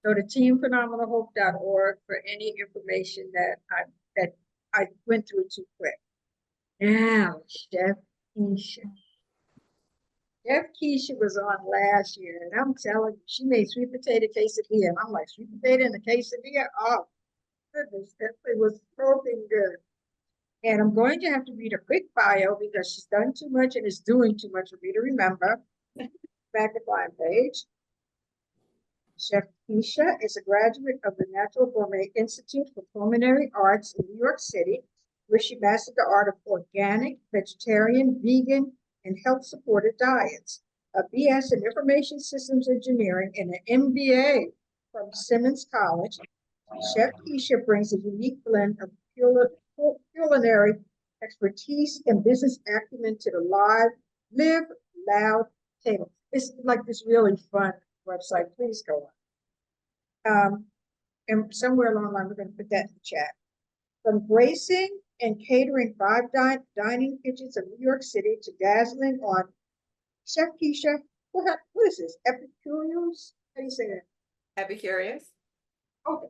Go to teamphenomenalhope.org for any information that I went through too quick. Now, Chef Keesha. Chef Keesha was on last year, and I'm telling you, she made sweet potato quesadilla, and I'm like, sweet potato in the quesadilla? Oh, goodness, that thing was smoking good. And I'm going to have to read a quick bio because she's done too much and is doing too much for me to remember. Magnifying page. Chef Keesha is a graduate of the Natural Gourmet Institute for Culinary Arts in New York City, where she mastered the art of organic, vegetarian, vegan, and health-supported diets, a BS in Information Systems Engineering, and an MBA from Simmons College. Chef Keesha brings a unique blend of culinary expertise and business acumen to the live loud table. It's like this really fun website. Please go on. And somewhere along the line, we're going to put that in the chat. From gracing and catering dining kitchens of New York City to dazzling on Chef Keesha, what is this? Epicurious? How do you say that? Epicurious. Okay.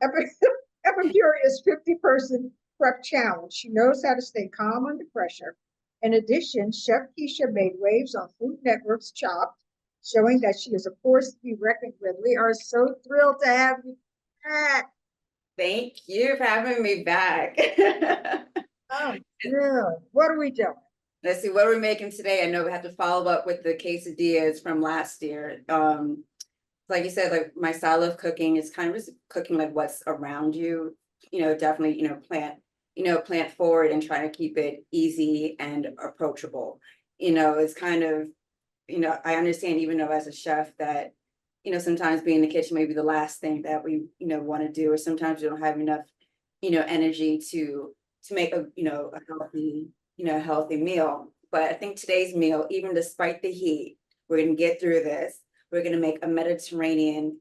Epicurious 50-person prep challenge. She knows how to stay calm under pressure. In addition, Chef Keesha made waves on Food Network's Chopped, showing that she is a force to be reckoned with. We are so thrilled to have you back. Thank you for having me back. Oh, yeah. What are we doing? Let's see, what are we making today? I know we have to follow up with the quesadillas from last year. Like you said, like my style of cooking is kind of just cooking like what's around you, definitely, plant forward and trying to keep it easy and approachable. It's kind of, I understand even though as a chef that, sometimes being in the kitchen may be the last thing that we, want to do, or sometimes you don't have enough, energy to make a healthy meal. But I think today's meal, even despite the heat, we're going to get through this. We're going to make a Mediterranean,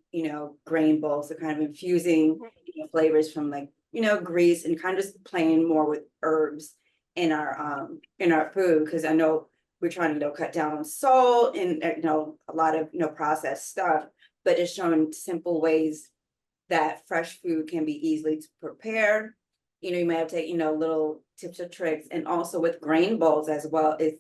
grain bowl. So kind of infusing flavors from like, Greece, and kind of just playing more with herbs in our food. Because I know we're trying to cut down on salt and a lot of processed stuff, but just showing simple ways that fresh food can be easily prepared. You might have to take little tips or tricks, and also with grain bowls as well, is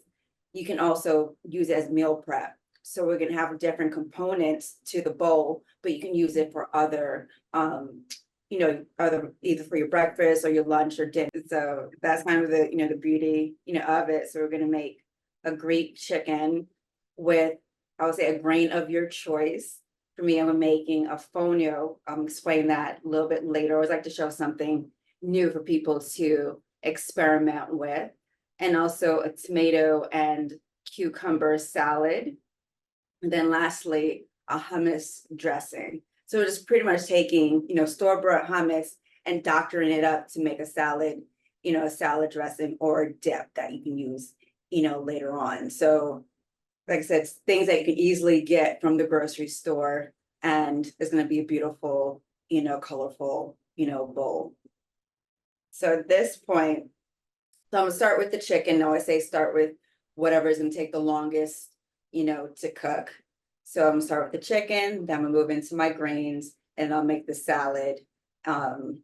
you can also use it as meal prep. So we're going to have different components to the bowl, but you can use it for other either for your breakfast or your lunch or dinner. So that's kind of the the beauty of it. So we're going to make a Greek chicken with, I would say, a grain of your choice. For me, I'm making a fonio. I'll explain that a little bit later. I always like to show something new for people to experiment with. And also a tomato and cucumber salad. And then lastly, a hummus dressing. So just pretty much taking, store-bought hummus and doctoring it up to make a salad, a salad dressing or a dip that you can use, later on. So like I said, it's things that you can easily get from the grocery store, and it's going to be a beautiful, colorful, bowl. So at this point, so I'm gonna start with the chicken. Now I say start with whatever is gonna take the longest, to cook. So I'm gonna start with the chicken, then I'm gonna move into my grains, and I'll make the salad, and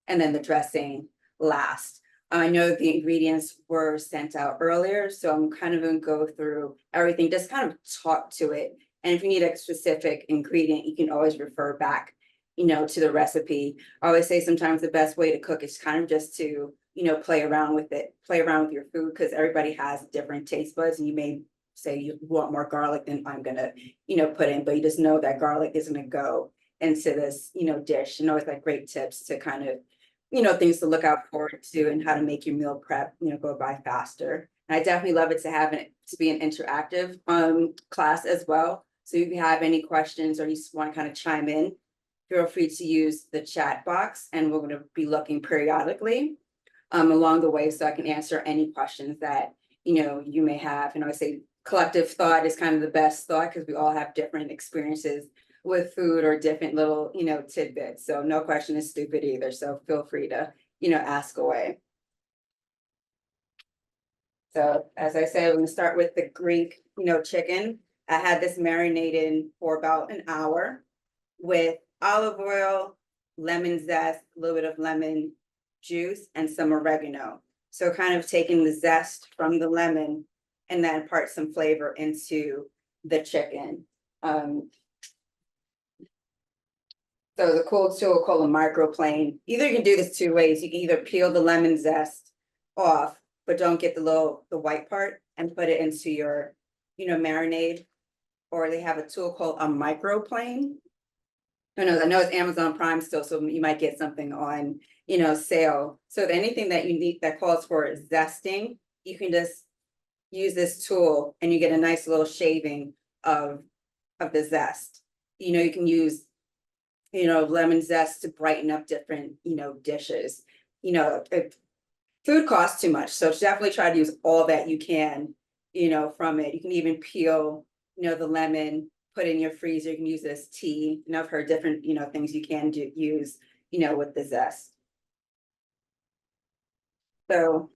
then the dressing last. I know the ingredients were sent out earlier, so I'm kind of gonna go through everything, just kind of talk to it. And if you need a specific ingredient, you can always refer back, to the recipe. I always say sometimes the best way to cook is kind of just to, play around with it, play around with your food, because everybody has different taste buds, and you may say you want more garlic than I'm gonna, put in, but you just know that garlic is gonna go into this, dish. Always like great tips to kind of, things to look out for to, and how to make your meal prep, go by faster. And I definitely love it to have it to be an interactive class as well. So if you have any questions or you just want to kind of chime in, feel free to use the chat box, and we're going to be looking periodically along the way, so I can answer any questions that you may have. And I say collective thought is kind of the best thought, because we all have different experiences with food or different little tidbits. So no question is stupid either. So feel free to ask away. So as I said, we're going to start with the Greek chicken. I had this marinated for about an hour with olive oil, lemon zest, a little bit of lemon juice, and some oregano. So kind of taking the zest from the lemon and then impart some flavor into the chicken. So the cool tool called a microplane. Either you can do this two ways. You can either peel the lemon zest off, but don't get the white part and put it into your, marinade. Or they have a tool called a microplane. I know it's Amazon Prime still, so you might get something on, sale. So anything that you need that calls for zesting, you can just use this tool and you get a nice little shaving of the zest. You can use, lemon zest to brighten up different, dishes. If food costs too much, so definitely try to use all that you can, from it. You can even peel, the lemon, put in your freezer. You can use this tea. I've heard different, things you can use, with the zest. So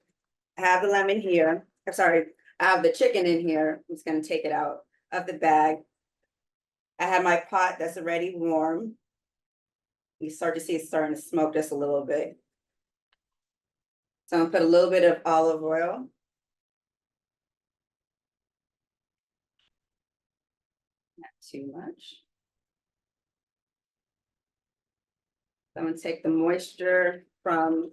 I have the lemon here. I'm sorry, I have the chicken in here. I'm just gonna take it out of the bag. I have my pot that's already warm. You start to see it starting to smoke just a little bit. So I'm gonna put a little bit of olive oil. Not too much. I'm gonna take the moisture from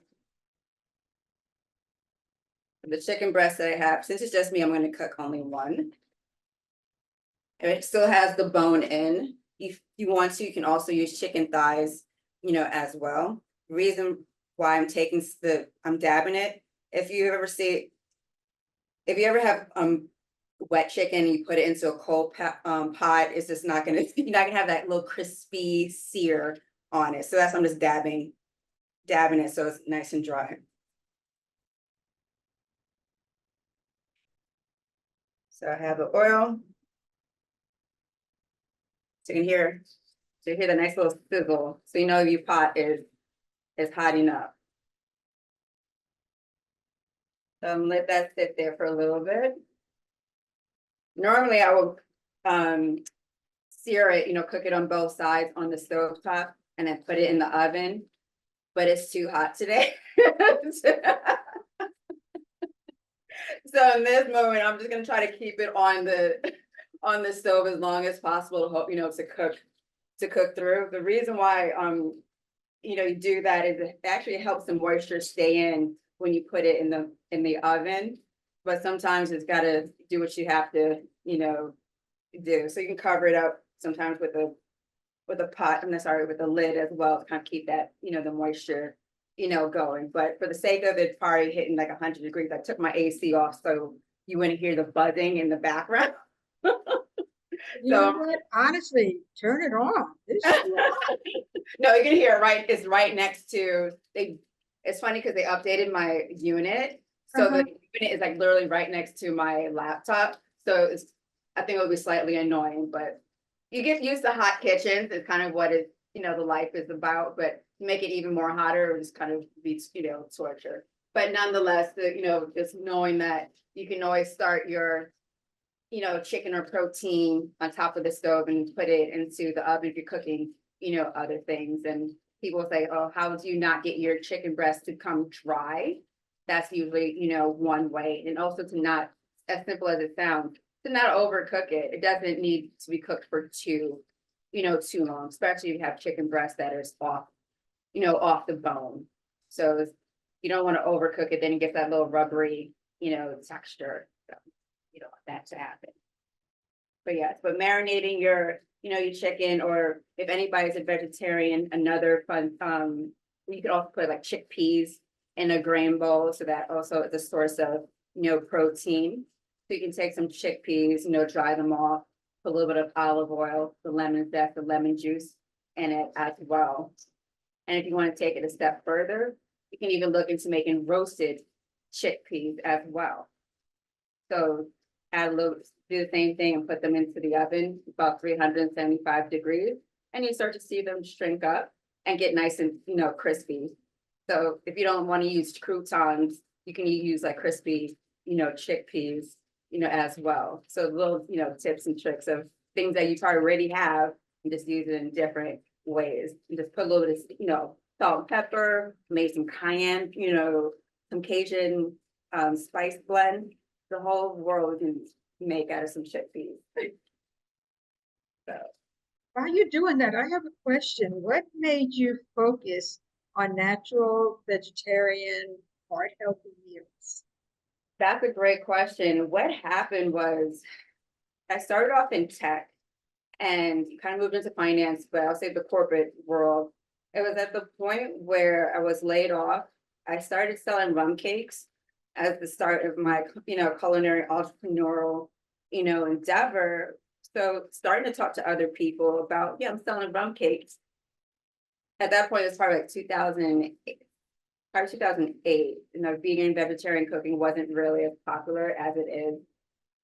the chicken breast that I have. Since it's just me, I'm gonna cook only one. And it still has the bone in. If you want to, you can also use chicken thighs, as well. Reason why I'm dabbing it. If you ever have wet chicken, you put it into a cold pot, it's just not gonna, you're not gonna have that little crispy sear on it. So that's why I'm just dabbing it so it's nice and dry. So I have the oil. So you hear the nice little sizzle. So your pot is hot enough. So let that sit there for a little bit. Normally I will sear it, cook it on both sides on the stove top and then put it in the oven, but it's too hot today. So in this moment, I'm just gonna try to keep it on the stove as long as possible to hope, to cook through. The reason why you do that is it actually helps the moisture stay in when you put it in the oven. But sometimes it's gotta do what you have to, do. So you can cover it up sometimes with a pot, with a lid as well to kind of keep that, the moisture, going. But for the sake of it probably hitting like 100 degrees, I took my AC off so you wouldn't hear the buzzing in the background. You know what? Honestly, turn it on. No, you can hear it right. It's right next to it's funny because they updated my unit. So the unit is like literally right next to my laptop. So I think it'll be slightly annoying, but you get used to hot kitchens. It's kind of what the life is about, but make it even more hotter, it just kind of beats, torture. But nonetheless, just knowing that you can always start your, chicken or protein on top of the stove and put it into the oven if you're cooking, other things. And people say, oh, how do you not get your chicken breast to come dry? That's usually, one way. And also to not, as simple as it sounds, to not overcook it. It doesn't need to be cooked for too long, especially if you have chicken breast that is off, off the bone. So you don't want to overcook it, then you get that little rubbery, texture. So you don't want that to happen. But yes, but marinating your chicken, or if anybody's a vegetarian, another fun, you could also put like chickpeas in a grain bowl. So that also is a source of, protein. So you can take some chickpeas, dry them off, put a little bit of olive oil, the lemon zest, the lemon juice in it as well. And if you want to take it a step further, you can even look into making roasted chickpeas as well. So add a little, do the same thing and put them into the oven, about 375 degrees. And you start to see them shrink up and get nice and, crispy. So if you don't want to use croutons, you can use like crispy, chickpeas as well. So little, tips and tricks of things that you probably already have and just use it in different ways. And just put a little bit of, salt and pepper, maybe some cayenne, some Cajun spice blend. The whole world can make out of some chickpeas. So While you're doing that, I have a question. What made you focus on natural, vegetarian, heart healthy meals? that's a great question. What happened was I started off in tech and kind of moved into finance, but I'll say the corporate world. It was at the point where I was laid off. I started selling rum cakes as the start of my, culinary entrepreneurial, endeavor. So starting to talk to other people about, I'm selling rum cakes. At that point, it was probably like 2008, probably 2008. Vegan, vegetarian cooking wasn't really as popular as it is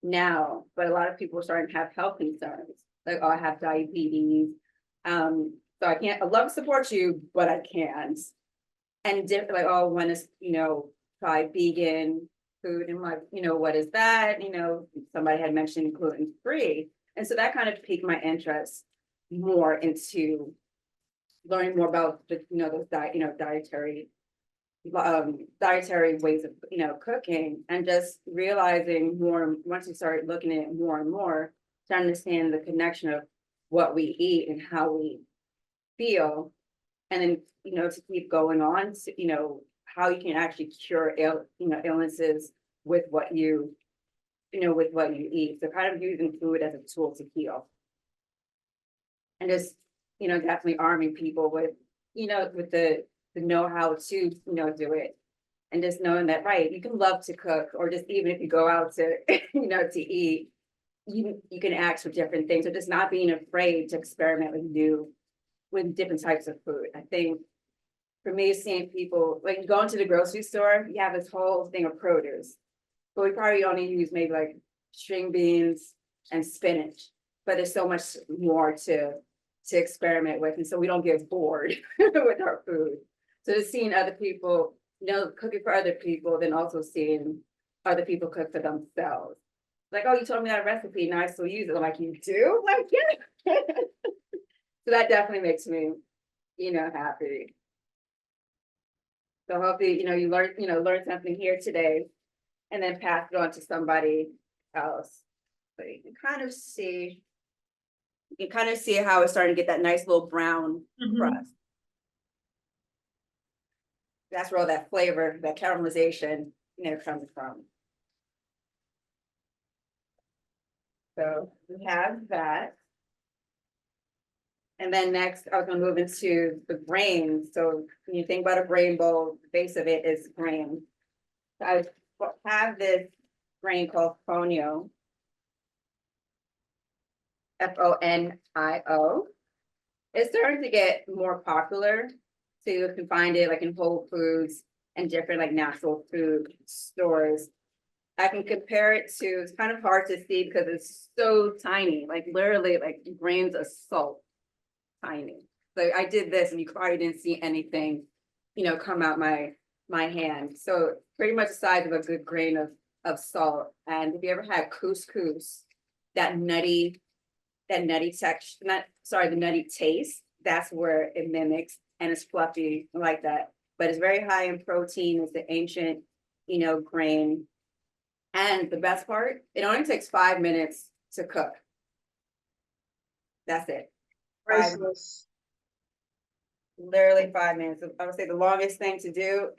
now, but a lot of people are starting to have health concerns. Like, oh, I have diabetes. So I love to support you, but I can't. And like, oh, when is, try vegan food and like, what is that? Somebody had mentioned gluten-free. And so that kind of piqued my interest more into learning more about the, those dietary ways of, cooking, and just realizing more once you start looking at it more and more to understand the connection of what we eat and how we feel. And then, to keep going on to, how you can actually cure illnesses with what you eat. So kind of using food as a tool to heal. And just, definitely arming people with, with the know-how to, do it. And just knowing that, right, you can love to cook, or just even if you go out to, to eat, you can ask for different things, or just not being afraid to experiment with different types of food. I think for me, seeing people, like you go into the grocery store, you have this whole thing of produce, but we probably only use maybe like string beans and spinach, but there's so much more to experiment with. And so we don't get bored with our food. So just seeing other people, cooking for other people, then also seeing other people cook for themselves. Like, oh, you told me that recipe, now I still use it. I'm like, you do? Like, yeah. So that definitely makes me, happy. So hopefully, you learn something here today and then pass it on to somebody else. So you can kind of see how it's starting to get that nice little brown crust. That's where all that flavor, that caramelization, comes from. So we have that. And then next, I was going to move into the grain. So when you think about a grain bowl, the base of it is grain. So I have this grain called fonio. Fonio. It's starting to get more popular. So you can find it like in Whole Foods and different like natural food stores. I can compare it to, it's kind of hard to see because it's so tiny, like literally like grains of salt, tiny. So I did this and you probably didn't see anything, come out my hand. So pretty much the size of a good grain of salt. And if you ever had couscous, that nutty texture, the nutty taste, that's where it mimics, and it's fluffy like that. But it's very high in protein. It's the ancient, grain. And the best part, it only takes 5 minutes to cook. That's it. Priceless. Literally 5 minutes. I would say the longest thing to do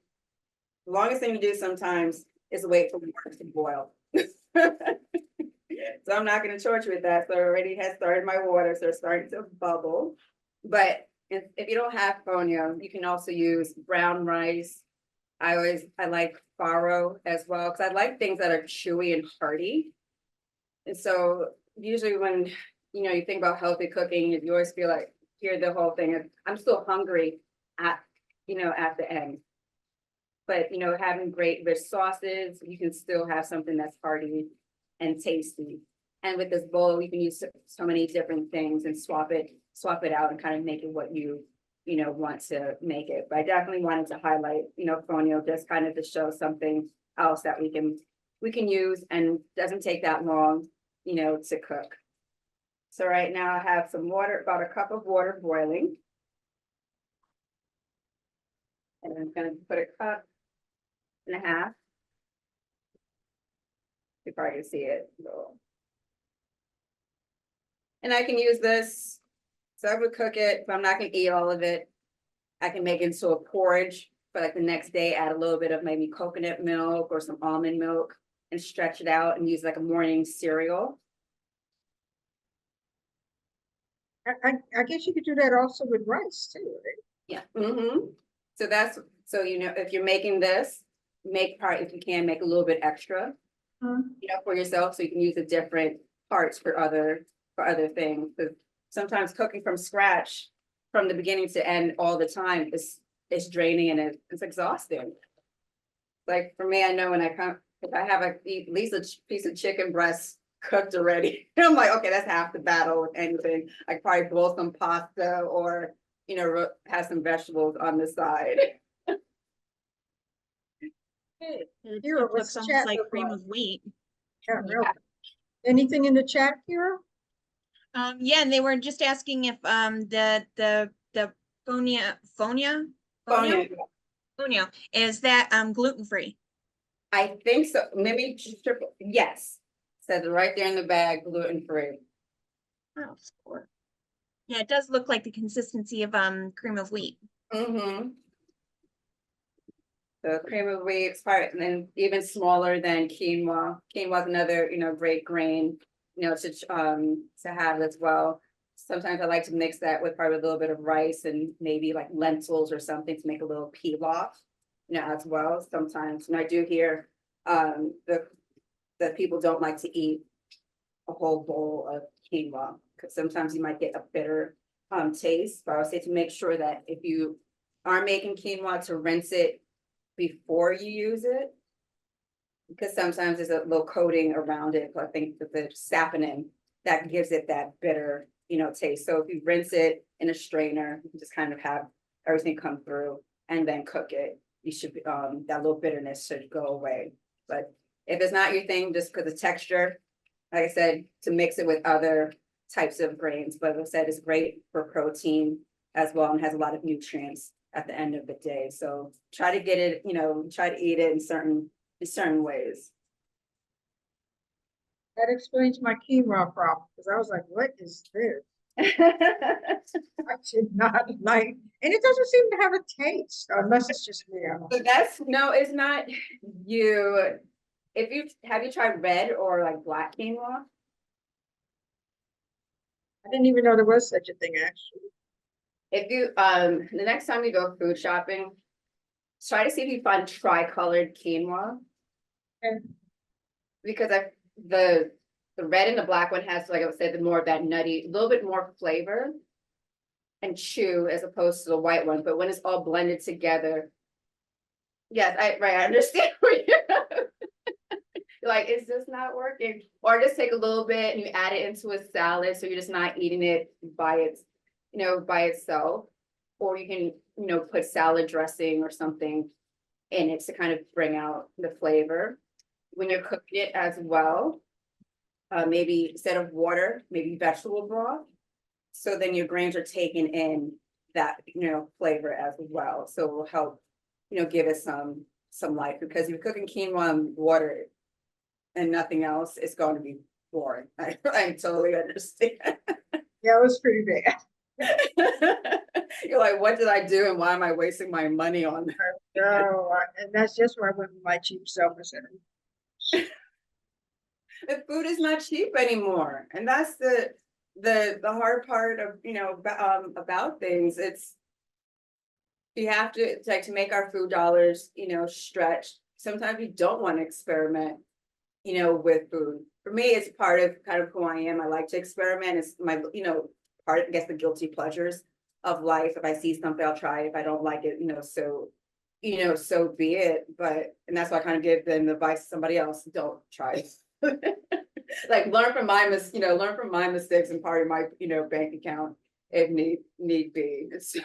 sometimes is wait for water to boil. So I'm not going to torture with that. So I already has started my water, so it's starting to bubble. But if you don't have fonio, you can also use brown rice. I like farro as well, because I like things that are chewy and hearty. And so usually when, you think about healthy cooking, you always feel like, hear the whole thing, I'm still hungry at the end. But, having great rich sauces, you can still have something that's hearty and tasty. And with this bowl, you can use so many different things and swap it out and kind of make it what you want to make it. But I definitely wanted to highlight, fonio, just kind of to show something else that we can we can use and doesn't take that long, you know, to cook. So right now I have some water, about a cup of water boiling. And I'm gonna put a cup and a half. You probably can see it. And I can use this, so I would cook it, but I'm not gonna eat all of it. I can make it into a porridge for like the next day, add a little bit of maybe coconut milk or some almond milk and stretch it out and use like a morning cereal. I guess you could do that also with rice too, right? Yeah. So that's, so, you know, if you're making this, make part, if you can, make a little bit extra, you know, for yourself, so you can use the different parts for other things. Because sometimes cooking from scratch, from the beginning to end all the time, is draining and it's exhausting. Like for me, I know when I come, if I have at least a piece of chicken breast cooked already, I'm like, okay, that's half the battle with anything. I probably boil some pasta or, you know, have some vegetables on the side. Hey, It Kira, looks what's almost chat like look cream like? of wheat. Yeah, really. Anything in the chat, Kira? Yeah, and they were just asking if the fonio is that gluten free. I think so. Maybe just triple. Yes. Says it right there in the bag, gluten free. Oh, score. Yeah, it does look like the consistency of cream of wheat. The cream of wheat is part, and then even smaller than quinoa. Quinoa is another, you know, great grain, you know, to have as well. Sometimes I like to mix that with probably a little bit of rice and maybe like lentils or something to make a little pilaf, you know, as well. Sometimes, and I do hear that people don't like to eat a whole bowl of quinoa because sometimes you might get a bitter taste. But I would say to make sure that if you are making quinoa, to rinse it before you use it, because sometimes there's a little coating around it. I think that the saponin that gives it that bitter, you know, taste. So if you rinse it in a strainer, you can just kind of have everything come through and then cook it. You should that little bitterness should go away. But if it's not your thing, just because the texture, like I said, to mix it with other types of grains. But as I said, it's great for protein as well and has a lot of nutrients at the end of the day. So try to get it, you know, try to eat it in certain ways. That explains my quinoa problem, because I was like, what is this? I should not like, and it doesn't seem to have a taste, unless it's just me. I don't know. But that's, no, it's not you. If you, have you tried red or like black quinoa? I didn't even know there was such a thing, actually. If you, the next time you go food shopping, try to see if you find tri-colored quinoa. Okay. Because the red and the black one has, like I said, the more of that nutty, a little bit more flavor and chew as opposed to the white one. But when it's all blended together, yes, I understand what you're like, is this not working? Or just take a little bit and you add it into a salad, so you're just not eating it by its, you know, by itself. Or you can, you know, put salad dressing or something in it to kind of bring out the flavor. When you're cooking it as well, maybe instead of water, maybe vegetable broth. So then your grains are taking in that, you know, flavor as well. So it will help, you know, give it some life, because if you're cooking quinoa and water and nothing else, it's going to be boring. I totally understand. Yeah, it was pretty bad. You're like, what did I do and why am I wasting my money on that? No, and that's just where I went with my cheap self-centered. The food is not cheap anymore, and that's the hard part of, you know, about things. It's, you have to, like, to make our food dollars, you know, stretch. Sometimes we don't want to experiment, you know, with food. For me, it's part of kind of who I am. I like to experiment. It's my, you know, part of, I guess, the guilty pleasures of life. If I see something, I'll try it. If I don't like it, you know, so be it. But, and that's why I kind of give them the advice to somebody else: don't try it. Like, learn from my mistakes and part of my, you know, bank account if need be. So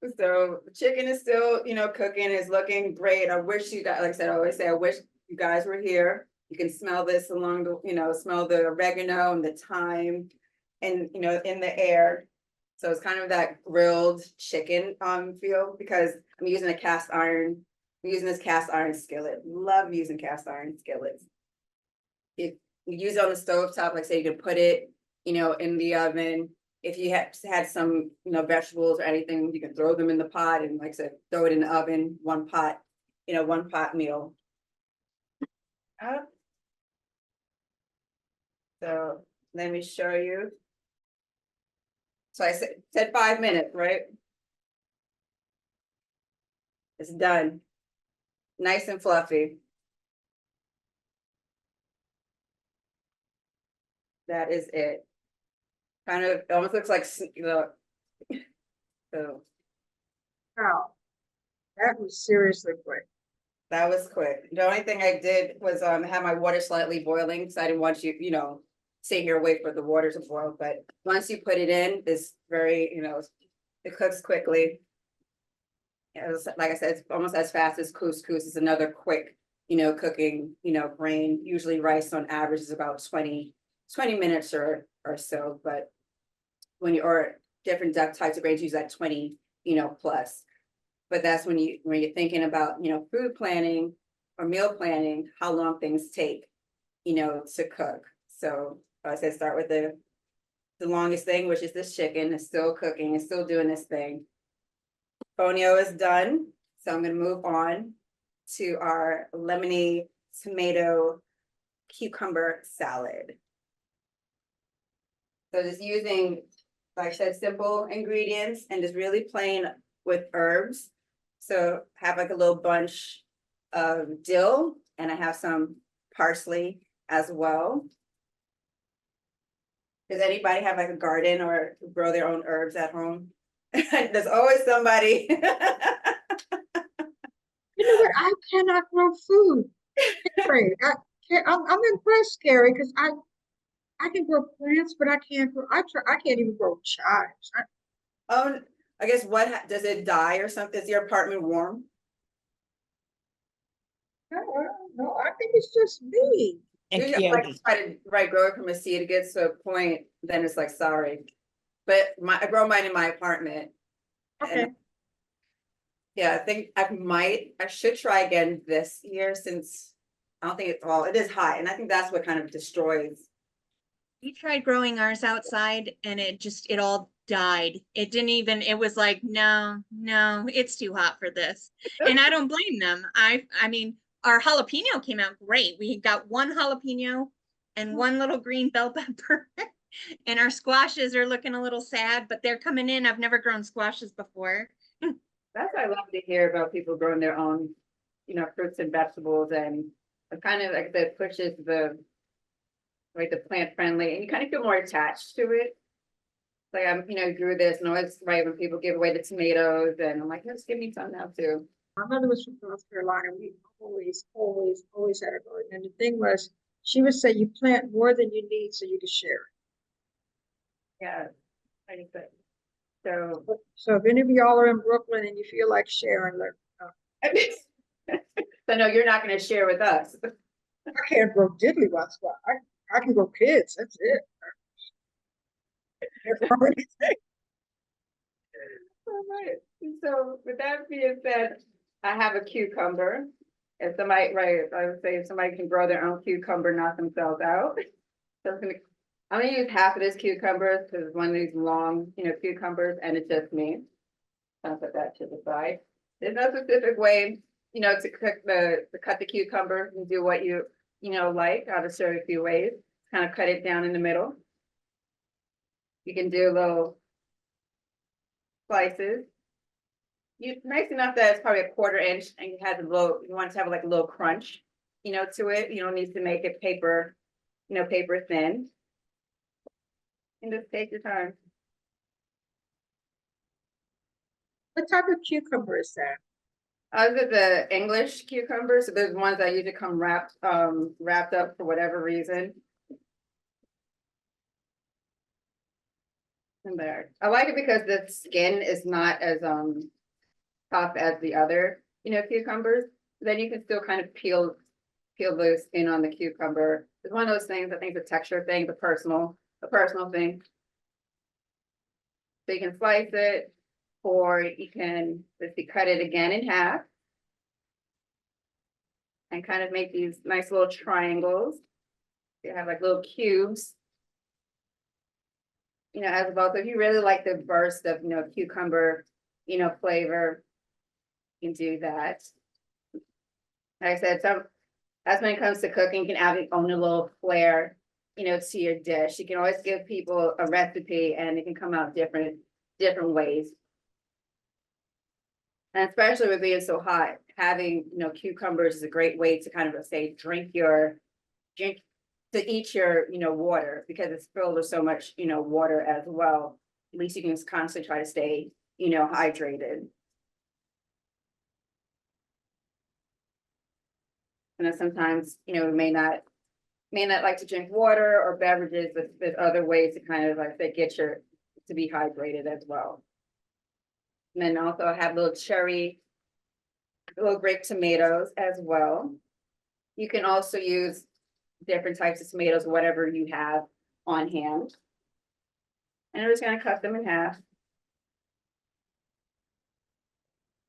So the chicken is still, cooking, is looking great. I wish you guys, like I said, I always say, I wish you guys were here. You can smell this along the, smell the oregano and the thyme and, in the air. So it's kind of that grilled chicken feel because I'm using this cast iron skillet. Love using cast iron skillets. If you use it on the stove top, like say you can put it, in the oven. If you had some, vegetables or anything, you can throw them in the pot and like I said, throw it in the oven, one pot meal. So let me show you. So I said 5 minutes, right? It's done. Nice and fluffy. That is it. Kind of, it almost looks like, so Wow, that was seriously quick. that was quick. The only thing I did was have my water slightly boiling because I didn't want you, sit here, wait for the water to boil. But once you put it in, it's very, it cooks quickly. Like I said, it's almost as fast as couscous. It's another quick, cooking, grain. Usually rice on average is about 20 minutes or so. But when or different types of grains use that 20, plus. But that's when you're thinking about, food planning or meal planning, how long things take, to cook. So I said, start with the longest thing, which is this chicken. It's still cooking, it's still doing this thing. Fonio is done. So I'm gonna move on to our lemony tomato cucumber salad. So just using, like I said, simple ingredients and just really plain with herbs. So have like a little bunch of dill and I have some parsley as well. Does anybody have like a garden or grow their own herbs at home? There's always somebody. You know what? I cannot grow food. Great. I'm impressed, Gary, because I can grow plants, but I can't grow. I can't even grow chives. Oh, I guess does it die or something? Is your apartment warm? No, I think it's just me. And Usually, like Coyote. try to grow it from a seed. It gets to a point, then it's like sorry. But I grow mine in my apartment. Okay. And yeah, I think I should try again this year since I don't think it is high. And I think that's what kind of destroys. We tried growing ours outside and it all died. It was like, no, it's too hot for this. And I don't blame them. I mean, our jalapeno came out great. We got one jalapeno and one little green bell pepper. And our squashes are looking a little sad, but they're coming in. I've never grown squashes before. That's what I love to hear about people growing their own, fruits and vegetables and it kind of like that pushes the plant friendly and you kind of feel more attached to it. Like grew this and always right when people give away the tomatoes and I'm like, just give me some now too. My mother was from North Carolina. We always had a garden. And the thing was, she would say you plant more than you need so you can share Yeah, I think that. it. So if any of y'all are in Brooklyn and you feel like sharing, So no, you're not going to share with us. I can't grow diddlywats, but I can grow kids. That's it. All right. So with that being said, I have a cucumber. If somebody, I would say if somebody can grow their own cucumber, knock themselves out. So I'm gonna use half of this cucumber because it's one of these long, cucumbers, and it's just me. I'll put that to the side. There's no specific way, to cut the cucumber and do what you like. I'll just show you a few ways. Kind of cut it down in the middle. You can do little slices. Nice enough that it's probably a 1/4 inch and it has you want to have like a little crunch, to it. You don't need to make it paper, paper thin. And just take your time. What type of cucumber is that? Those are the English cucumbers. So those ones that usually come wrapped up for whatever reason. in there. I like it because the skin is not as tough as the other, cucumbers. Then you can still kind of peel the skin on the cucumber. It's one of those things, I think the texture thing, the personal thing. So you can slice it, or you can, let's see, cut it again in half. And kind of make these nice little triangles. You have like little cubes. As well, so if you really like the burst of, cucumber, flavor, you can do that. Like I said, that's when it comes to cooking, you can add your own little flair, to your dish. You can always give people a recipe and it can come out different ways. And especially with being so hot, having, cucumbers is a great way to kind of say, to eat your, water, because it's filled with so much, water as well. At least you can just constantly try to stay, hydrated. And then sometimes, we may not like to drink water or beverages, but there's other ways to kind of like say to be hydrated as well. And then also I have little grape tomatoes as well. You can also use different types of tomatoes, whatever you have on hand. And I'm just going to cut them in half.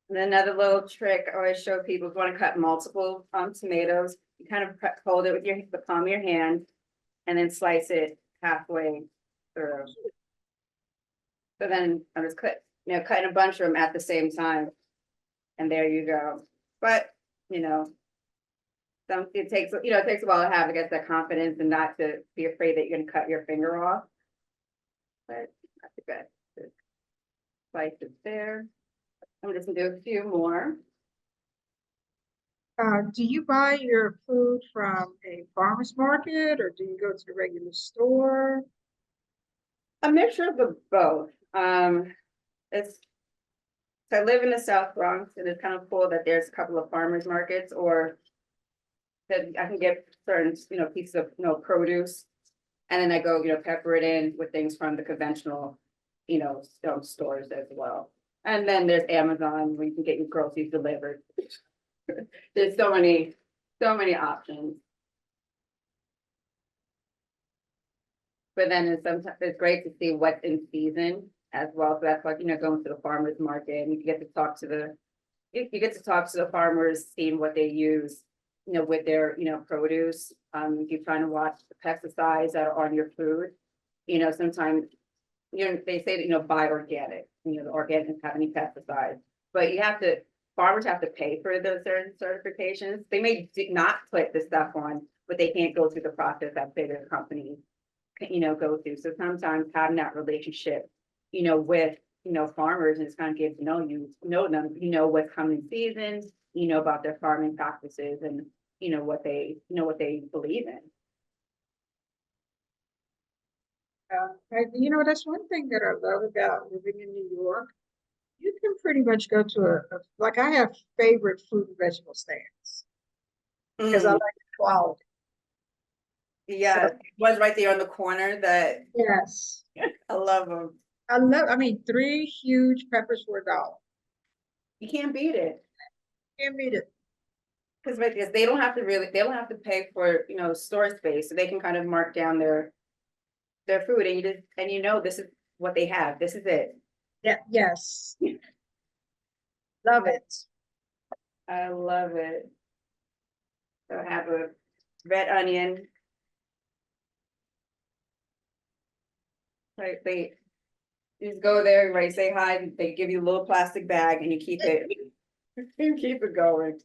And another little trick I always show people, if you want to cut multiple tomatoes, you kind of hold it with the palm of your hand and then slice it halfway through. So then I'm just cutting a bunch of them at the same time. And there you go. But, it takes a while to have, I guess, that confidence and not to be afraid that you're going to cut your finger off. But not too bad. Slice it there. I'm just gonna do a few more. Do you buy your food from a farmer's market or do you go to the regular store? A mixture of the both. I live in the South Bronx, and it's kind of cool that there's a couple of farmers markets, or that I can get certain, pieces of, produce, and then I go, pepper it in with things from the conventional, stores as well. And then there's Amazon where you can get your groceries delivered. There's so many options. But then it's great to see what's in season as well. So that's like, going to the farmer's market and you get to talk to the farmers, seeing what they use, with their, produce. You're trying to watch the pesticides that are on your food. Sometimes, they say that, buy organic, the organic doesn't have any pesticides, but farmers have to pay for those certain certifications. They may not put the stuff on, but they can't go through the process that bigger companies, go through. So sometimes having that relationship, with, farmers, and it's kind of get to know them, what's coming in season, about their farming practices and, what they believe in. That's one thing that I love about living in New York. You can pretty much go to like I have favorite fruit and vegetable stands because I like the quality. Yeah, was right there on the corner that. Yes. I love them. I mean, 3 huge peppers for $1. You can't beat it. Can't beat it. Because they don't have to pay for, store space, so they can kind of mark down their food, and this is what they have. This is it. Yeah, yes. Love it. I love it. So I have a red onion. Right, they just go there, right, say hi, they give you a little plastic bag and you keep it, going.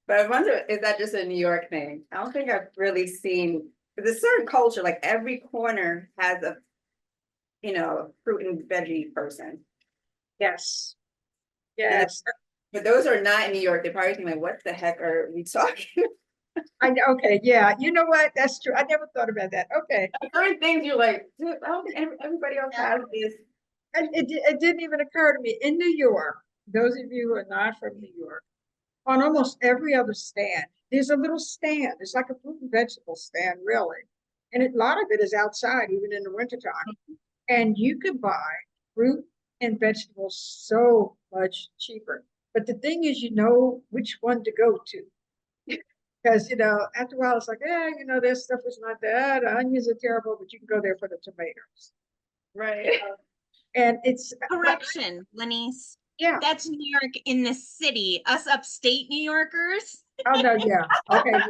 But I wonder, is that just a New York thing? I don't think I've really seen, there's a certain culture, like every corner has a, fruit and veggie person. Yes. Yes. But those are not in New York. They're probably thinking like, what the heck are we talking? I know. Okay. Yeah. You know what? That's true. I never thought about that. Okay. Certain things you're like, dude, I don't think everybody else has this. And it didn't even occur to me. In New York, those of you who are not from New York, on almost every other stand, there's a little stand. It's like a fruit and vegetable stand, really. And a lot of it is outside, even in the wintertime. And you could buy fruit and vegetables so much cheaper. But the thing is, you know which one to go to. Because, after a while, it's like, this stuff is not that. The onions are terrible, but you can go there for the tomatoes. Right. And it's, Correction, Lenise. yeah. That's New York in the city. Us upstate New Yorkers, Oh, no, yeah. Okay, yeah.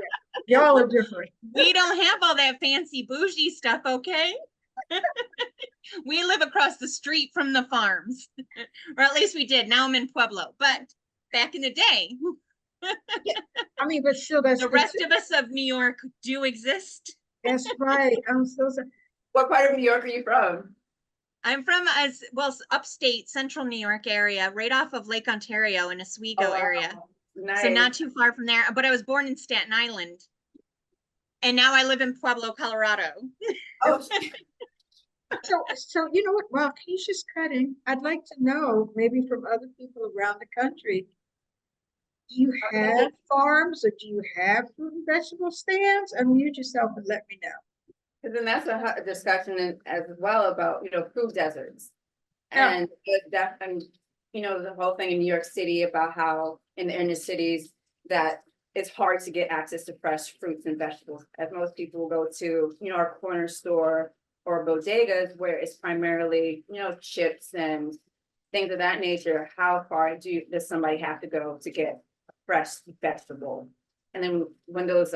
Y'all are different. we don't have all that fancy bougie stuff, okay? We live across the street from the farms, or at least we did. Now I'm in Pueblo, but back in the day, I mean, but still, that's the rest of us of New York do exist. that's right. I'm so sorry. What part of New York are you from? I'm from upstate central New York area, right off of Lake Ontario in Oswego area. Nice. So not too far from there, but I was born in Staten Island. And now I live in Pueblo, Colorado. Oh, So you know what? While Keisha's cutting, I'd like to know, maybe from other people around the country, do you have farms or do you have fruit and vegetable stands? Unmute yourself and let me know. because then that's a discussion as well about, food deserts. Yeah. And the whole thing in New York City about how in the inner cities that it's hard to get access to fresh fruits and vegetables, as most people will go to, our corner store or bodegas where it's primarily, chips and things of that nature. How far does somebody have to go to get a fresh vegetable? And then when those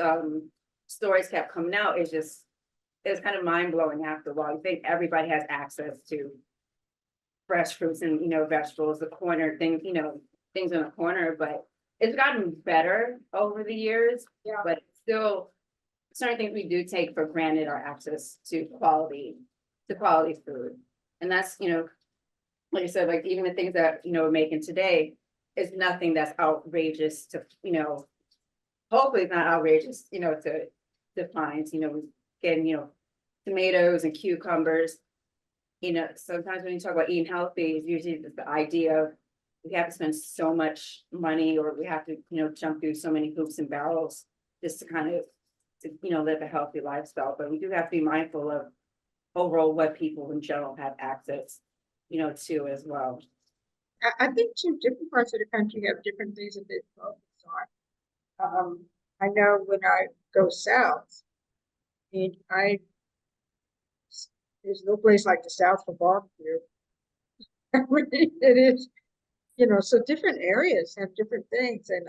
stories kept coming out, it was kind of mind blowing after a while. I think everybody has access to fresh fruits and, vegetables, the corner things, things in the corner, but it's gotten better over the years. Yeah. But still, certain things we do take for granted are access to quality food. And that's, like I said, like even the things that, we're making today is nothing that's outrageous to, hopefully it's not outrageous, to find, getting, tomatoes and cucumbers. Sometimes when you talk about eating healthy, it's usually the idea of we have to spend so much money or we have to, jump through so many hoops and barrels just to kind of, live a healthy lifestyle. But we do have to be mindful of overall what people in general have access, to as well. I think too, different parts of the country have different things that they focus on. I know when I go south, and there's no place like the South for barbecue. I mean, it is, so different areas have different things, and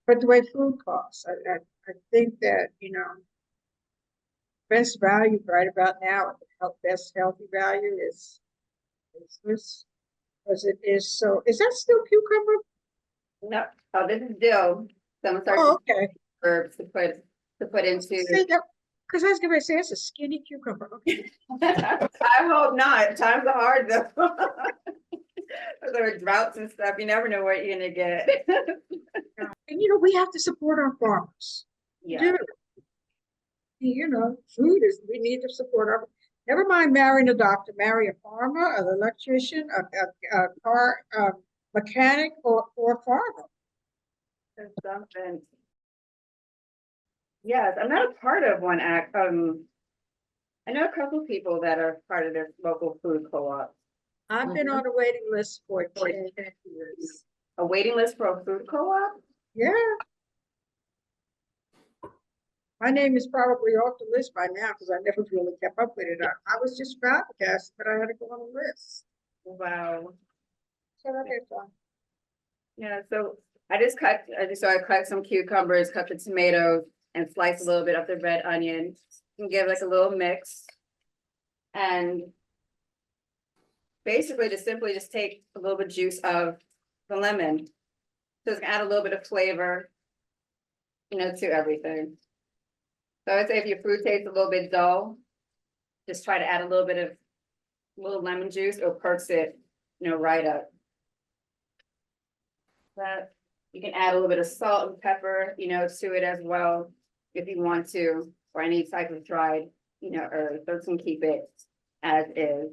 but the way food costs, I think that, best value right about now, best healthy value is this, because it is so, is that still cucumber? No, oh, this is dill. So I'm gonna start Oh, to okay. herbs to put into. Because I was gonna say, it's a skinny cucumber, okay. I hope not. Times are hard though. There are droughts and stuff. You never know what you're gonna get. And we have to support our farmers. Yeah. Food is, we need to support our, never mind marrying a doctor, marry a farmer, an electrician, a car mechanic, or a farmer. There's something. Yes, I'm not a part of one act. I know a couple of people that are part of their local food co-op. I've been on a waiting list for 10 years. A waiting list for a food co-op? Yeah. My name is probably off the list by now because I never really kept up with it. I was just flabbergasted, but I had to go on a list. Wow. So that is fun. Yeah, so I cut some cucumbers, cut the tomatoes, and slice a little bit of the red onion and give like a little mix. And basically just simply take a little bit of juice of the lemon. Just add a little bit of flavor, to everything. So I'd say if your food tastes a little bit dull, just try to add a little lemon juice or perks it, right up. That you can add a little bit of salt and pepper, to it as well, if you want to, or any type of dried, herbs. So you can keep it as is.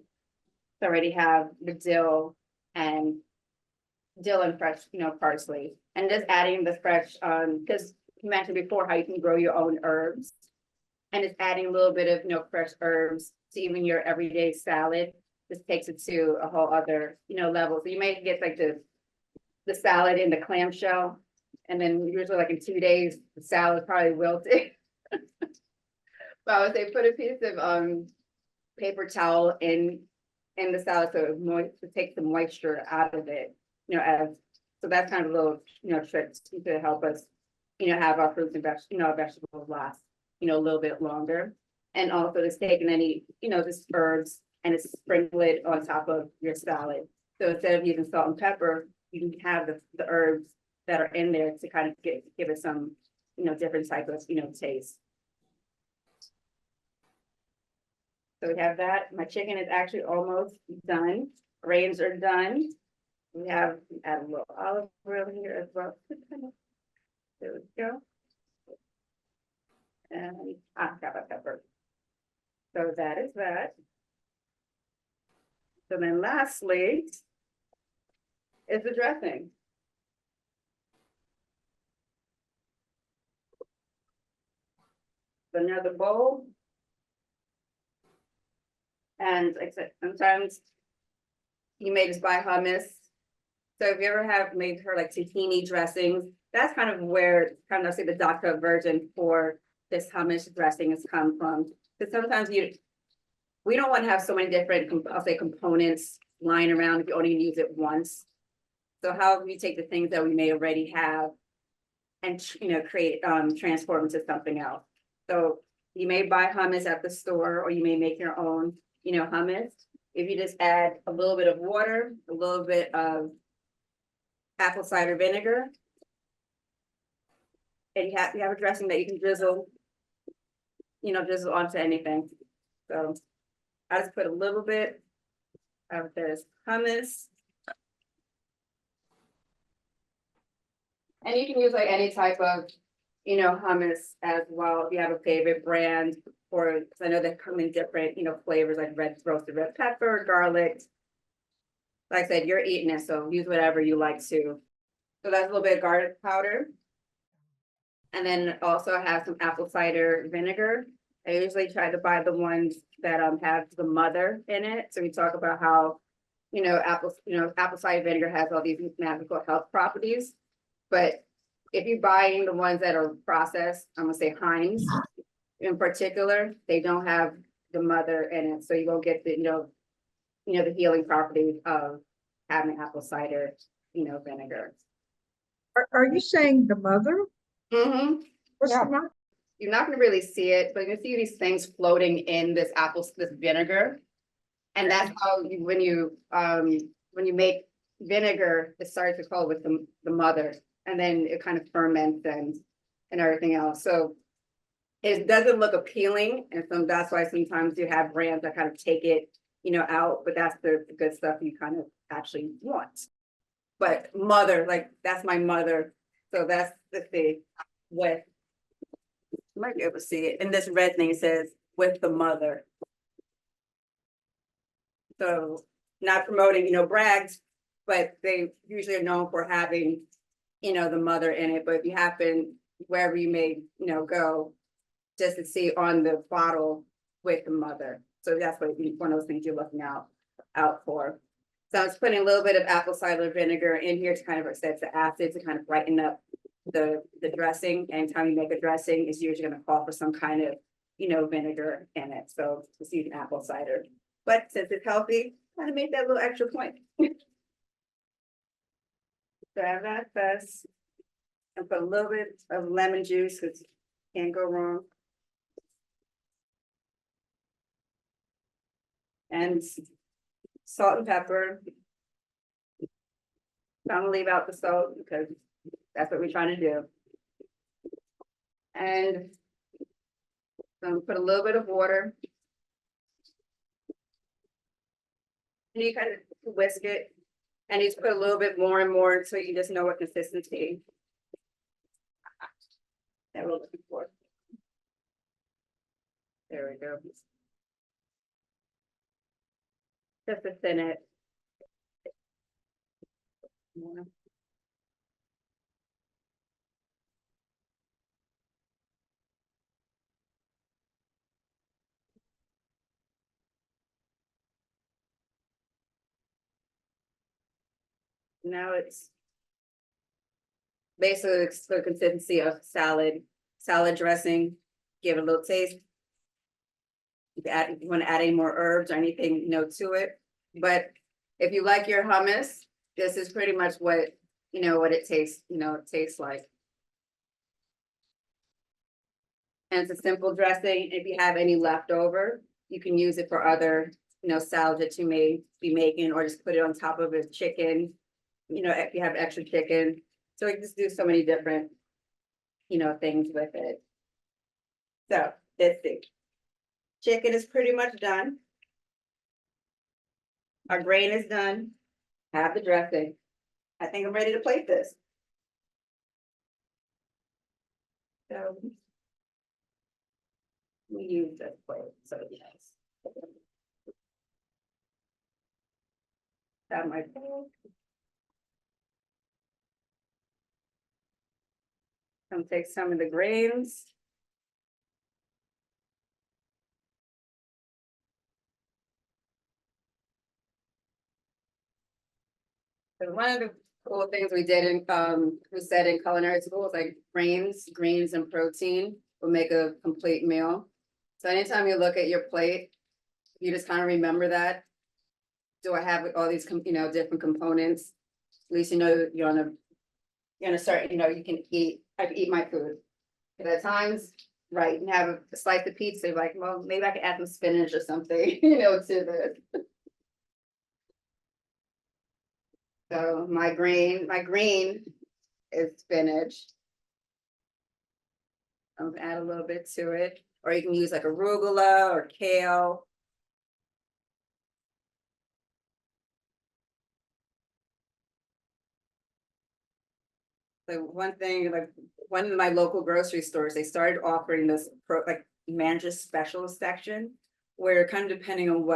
So I already have the dill and fresh, parsley, and just adding the fresh, because you mentioned before how you can grow your own herbs. and it's adding a little bit of, fresh herbs to even your everyday salad. This takes it to a whole other, level. So you may get like the salad in the clamshell, and then usually like in 2 days, the salad probably wilted. But I would say put a piece of paper towel in the salad so it to take the moisture out of it. As so that's kind of a little trick to help us have our fruits and vegetables last a little bit longer. And also it's taking any just herbs and it's sprinkle it on top of your salad. So instead of using salt and pepper, you can have the herbs that are in there to kind of give it some different type of taste. So we have that. My chicken is actually almost done. Grains are done. We have add a little olive oil here as well. There we go. And got my pepper. So that is that. So then lastly is the dressing. So another bowl. And like I said, sometimes you may just buy hummus. So if you ever have made her like tahini dressings, that's kind of where kind of say the Dr. version for this hummus dressing has come from. Because sometimes we don't want to have so many different, I'll say, components lying around if you only use it once. So how we take the things that we may already have and create transform into something else. So you may buy hummus at the store, or you may make your own hummus. If you just add a little bit of water, a little bit of apple cider vinegar, and you have a dressing that you can drizzle onto anything. So I just put a little bit of this hummus. And you can use like any type of, hummus as well. If you have a favorite brand, or I know they come in different, flavors like roasted red pepper, garlic. Like I said, you're eating it, so use whatever you like to. So that's a little bit of garlic powder. And then also I have some apple cider vinegar. I usually try to buy the ones that have the mother in it. So we talk about how, apple cider vinegar has all these magical health properties. But if you're buying the ones that are processed, I'm gonna say Heinz in particular, they don't have the mother in it. So you won't get the, the healing properties of having apple cider, vinegar. Are you saying the mother? Mm-hmm. What's Yeah. the mother? You're not gonna really see it, but you can see these things floating in this vinegar. And that's how when you make vinegar, it starts to coat with the mother, and then it kind of ferments and everything else. So it doesn't look appealing, and so that's why sometimes you have brands that kind of take it, out, but that's the good stuff you kind of actually want. But mother, like that's my mother. So that's the thing with, you might be able to see it. And this red thing says with the mother. So not promoting, brags, but they usually are known for having, the mother in it. But if you happen, wherever you may, go, just to see on the bottle with the mother. So that's what one of those things you're looking out for. So I was putting a little bit of apple cider vinegar in here to kind of set the acid to kind of brighten up the dressing. Anytime you make a dressing, it's usually going to call for some kind of, vinegar in it. So just using apple cider. But since it's healthy, kind of make that little extra point. So I have that first. And put a little bit of lemon juice, because can't go wrong. And salt and pepper. I'm gonna leave out the salt because that's what we're trying to do. And I'm gonna put a little bit of water. And you kind of whisk it, and you just put a little bit more and more so you just know what consistency that we're looking for. There we go. Just to thin it. Yeah. Now it's basically it's the consistency of salad dressing. Give it a little taste. If you want to add any more herbs or anything, to it. But if you like your hummus, this is pretty much what, what it tastes like. And it's a simple dressing. If you have any leftover, you can use it for other, salads that you may be making, or just put it on top of a chicken, if you have extra chicken. So you just do so many different, things with it. So let's see. Chicken is pretty much done. Our grain is done. Have the dressing. I think I'm ready to plate this. So we use this plate, so yes. Have my bowl. Come take some of the grains. So one of the cool things we did we said in culinary school was like grains, greens, and protein will make a complete meal. So anytime you look at your plate, you just kind of remember that. Do I have all these, different components? At least you're on a certain, you can eat. I can eat my food. But at times, right, you have a slice of pizza, you're like, well, maybe I could add some spinach or something, to this. So my green is spinach. I'll add a little bit to it, or you can use like arugula or kale. Like one thing, like one of my local grocery stores, they started offering this manager special section, where kind of depending on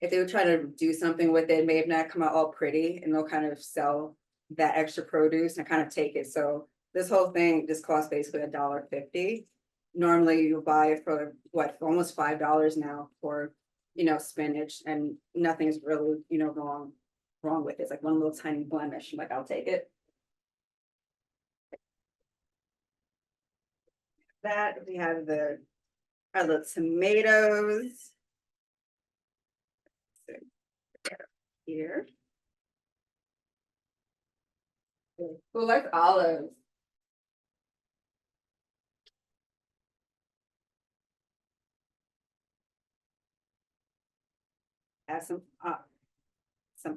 if they were trying to do something with it, it may have not come out all pretty, and they'll kind of sell that extra produce and kind of take it. So this whole thing just costs basically $1.50. Normally you buy it for what, almost $5 now for, spinach, and nothing's really, wrong with it. It's like one little tiny blemish. I'm like, I'll take it. That we have our little tomatoes. Here. Who likes olives? Add some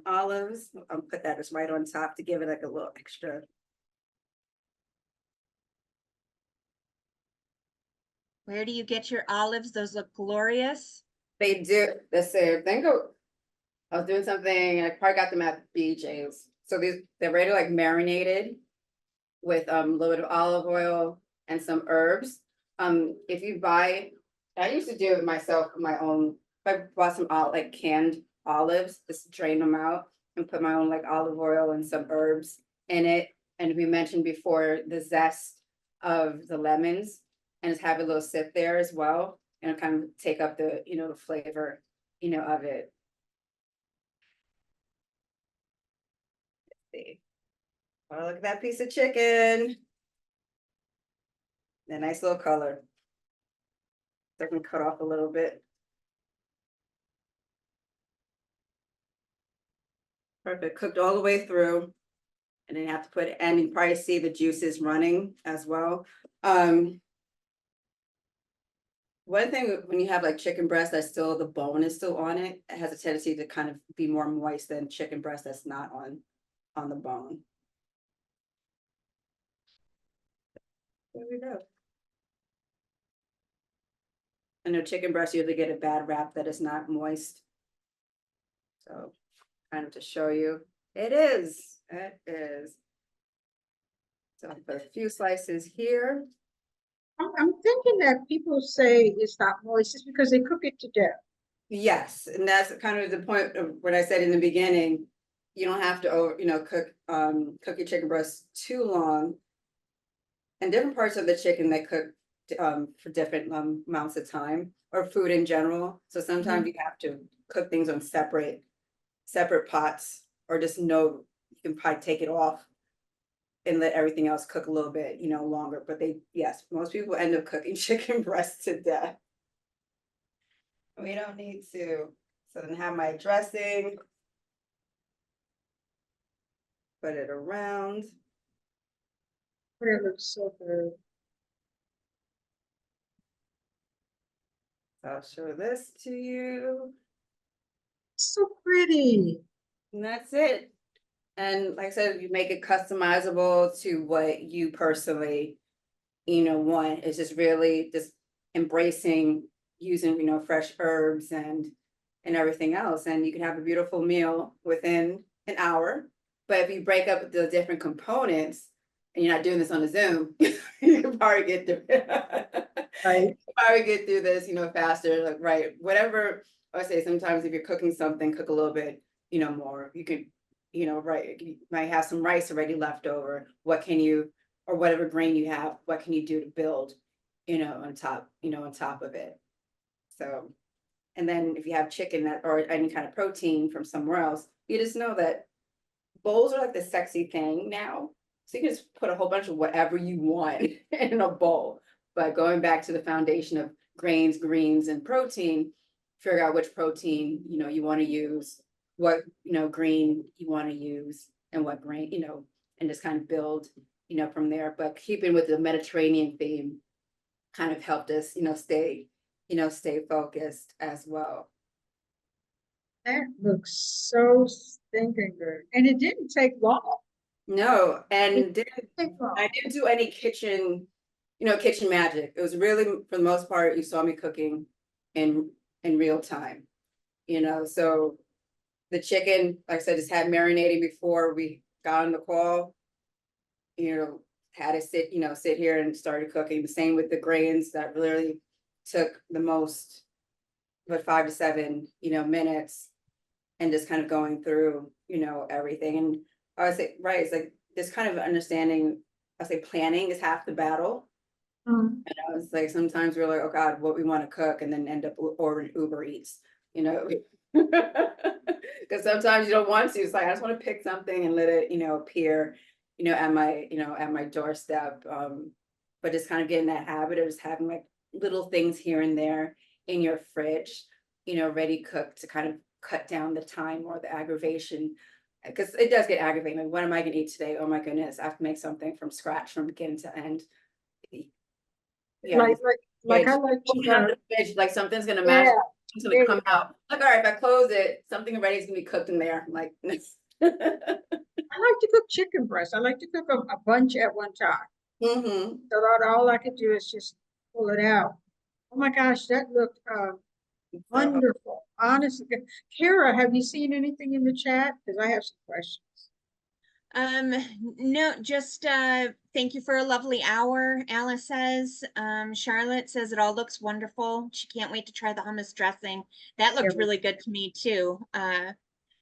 olives. I'll put that just right on top to give it like a little extra. Where do you get your olives? Those look glorious. They do the same thing. I was doing something, I probably got them at BJ's. So they're ready, like marinated with a little bit of olive oil and some herbs. If you buy, I used to do it myself, my own. If I bought some like canned olives, just drain them out and put my own like olive oil and some herbs in it. And we mentioned before the zest of the lemons, and just have a little sit there as well, and kind of take up the, the flavor, of it. See. Oh, look at that piece of chicken. A nice little color. So I can cut off a little bit. Perfect, cooked all the way through. And then you have to put it, and you probably see the juices running as well. One thing, when you have like chicken breast that's still, the bone is still on it, it has a tendency to kind of be more moist than chicken breast that's not on the bone. There we go. I know chicken breast usually get a bad rap that it's not moist. So kind of to show you, it is. So I'll put a few slices here. I'm thinking that people say it's not moist just because they cook it to death. Yes, and that's kind of the point of what I said in the beginning. You don't have to cook your chicken breast too long. And different parts of the chicken they cook for different amounts of time, or food in general. So sometimes you have to cook things on separate pots, or just know you can probably take it off and let everything else cook a little bit, longer. But yes, most people end up cooking chicken breast to death. We don't need to. So then have my dressing. Put it around. It looks so good. I'll show this to you. So pretty. And that's it. And like I said, you make it customizable to what you personally, want. It's just really just embracing using, fresh herbs and everything else. And you can have a beautiful meal within an hour. But if you break up the different components and you're not doing this on a Zoom, you can probably get through Right. probably get through this, faster. Like, right, whatever. I say sometimes if you're cooking something, cook a little bit, more. You could, right, you might have some rice already left over. What can you, or whatever grain you have, what can you do to build, on top of it. So, and then if you have chicken or any kind of protein from somewhere else, you just know that bowls are like the sexy thing now. So you can just put a whole bunch of whatever you want in a bowl. But going back to the foundation of grains, greens, and protein, figure out which protein, you want to use, what, green you want to use, and what grain, and just kind of build, from there. But keeping with the Mediterranean theme kind of helped us, stay focused as well. That looks so stinking good. And it didn't take long. No, and Take long. I didn't do any kitchen magic. It was really, for the most part, you saw me cooking in real time. So the chicken, like I said, just had marinating before we got on the call. Had to sit here and started cooking. The same with the grains. That really took the most, 5 to 7, minutes, and just kind of going through, everything. And I would say, right, it's like this kind of understanding. I say planning is half the battle. It's like sometimes we're like, oh God, what we want to cook, and then end up ordering Uber Eats, because sometimes you don't want to. It's like I just want to pick something and let it, appear, at my doorstep. But just kind of getting that habit of just having like little things here and there in your fridge, ready cooked to kind of cut down the time or the aggravation. Because it does get aggravating. Like, what am I going to eat today? Oh my goodness, I have to make something from scratch from beginning to end. Yeah, Like I like to, like something's gonna match. yeah, It's gonna come out. Like, all right, if I close it, something already is gonna be cooked in there. I'm like, I like to cook chicken breast. I like to cook a bunch at one time. mm-hmm. So that all I could do is just pull it out. Oh my gosh, that looked wonderful. Honestly, Kara, have you seen anything in the chat? Because I have some questions. No, just thank you for a lovely hour, Alice says. Charlotte says it all looks wonderful. She can't wait to try the hummus dressing. That looked Yeah. really good to me too. But